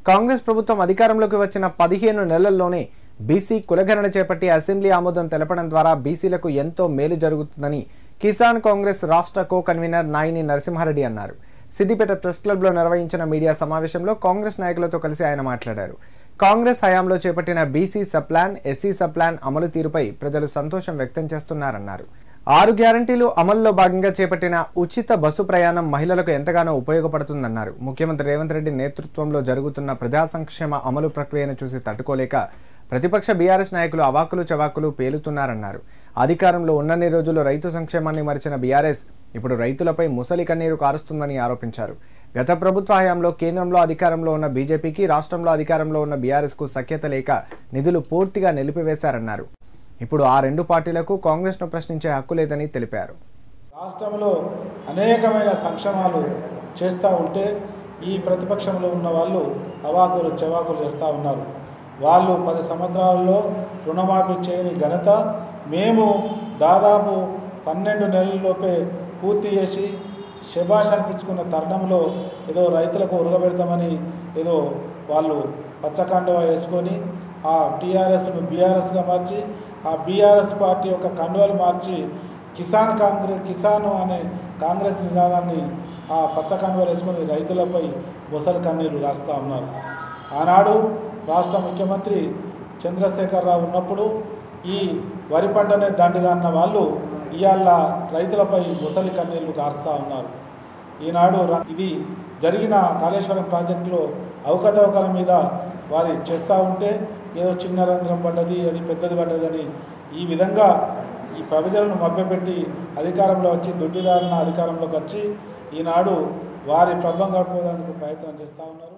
కాంగ్రెస్ ప్రభుత్వం అధికారంలోకి వచ్చిన 15 నెలల్లోనే బీసీ కులగణన చేపట్టి అసెంబ్లీ ఆమోదం తెలపడం ద్వారా బీసీలకు ఎంతో మేలు జరుగుతుందని కిసాన్ కాంగ్రెస్ రాష్ట్ర కో కన్వీనర్ నాయిని నరసింహారెడ్డి అన్నారు. సిద్దిపేట ప్రెస్ క్లబ్లో నిర్వహించిన మీడియా సమావేశంలో కాంగ్రెస్ నాయకులతో కలిసి ఆయన మాట్లాడారు. కాంగ్రెస్ హయాంలో చేపట్టిన బీసీ సప్లాన్, ఎస్సీ సప్లాన్ అమలు తీరుపై ప్రజలు సంతోషం వ్యక్తం చేస్తున్నారన్నారు. 6 గ్యారంటీలు అమలులో భాగంగా చేపట్టిన ఉచిత బస్సు ప్రయాణం మహిళలకు ఎంతగానో ఉపయోగపడుతుందన్నారు. ముఖ్యమంత్రి రేవంత్ రెడ్డి నేతృత్వంలో జరుగుతున్న ప్రజా సంక్షేమ అమలు ప్రక్రియను చూసి తట్టుకోలేక ప్రతిపక్ష బీఆర్ఎస్ నాయకులు అవాకులు చవాకులు పేలుతున్నారన్నారు. అధికారంలో ఉన్నన్ని రోజులు రైతు సంక్షేమాన్ని మరిచిన బీఆర్ఎస్ ఇప్పుడు రైతులపై ముసలి కన్నీరు కారుస్తుందని ఆరోపించారు. గత ప్రభుత్వ హయాంలో కేంద్రంలో అధికారంలో ఉన్న బీజేపీకి, రాష్ట్రంలో అధికారంలో ఉన్న బీఆర్ఎస్ కు సఖ్యత లేక నిధులు పూర్తిగా నిలిపివేశారన్నారు. ఇప్పుడు ఆ రెండు పార్టీలకు కాంగ్రెస్ ను ప్రశ్నించే హక్కు లేదని తెలిపారు. రాష్ట్రంలో అనేకమైన సంక్షేమాలు చేస్తూ ఉంటే ఈ ప్రతిపక్షంలో ఉన్న వాళ్ళు అవాకులు చవాకులు చేస్తూ ఉన్నారు. వాళ్ళు 10 సంవత్సరాలలో రుణమాఫీ చేయని ఘనత మేము దాదాపు 12 నెలల్లోపే పూర్తి చేసి శభాష్ అనిపించుకున్న తరుణంలో ఏదో రైతులకు ఉరగబెడతామని ఏదో వాళ్ళు పచ్చకండువా వేసుకొని ఆ టీఆర్ఎస్ను బీఆర్ఎస్గా మార్చి ఆ బీఆర్ఎస్ పార్టీ యొక్క కండువలు మార్చి కిసాన్ అనే కాంగ్రెస్ నినాదాన్ని ఆ పచ్చ కండువలు వేసుకొని రైతులపై ముసలి కన్నీరు కారుస్తూ ఉన్నారు. ఆనాడు రాష్ట్ర ముఖ్యమంత్రి చంద్రశేఖరరావు ఉన్నప్పుడు ఈ వరి పంటనే దండుగా అన్న వాళ్ళు ఇవాళ రైతులపై ముసలి కన్నీళ్లు కారుస్తూ ఉన్నారు. ఈనాడు ఇది జరిగిన కాళేశ్వరం ప్రాజెక్టులో అవకతవకల మీద వారి చేస్తూ ఉంటే ఏదో చిన్న రంధ్రం పడ్డది, అది పెద్దది పడ్డదని ఈ విధంగా ఈ ప్రజలను మభ్యపెట్టి అధికారంలో వచ్చి దొడ్డిదారిన అధికారంలోకి వచ్చి ఈనాడు వారి ప్రభం గడపడానికి ప్రయత్నం చేస్తూ ఉన్నారు.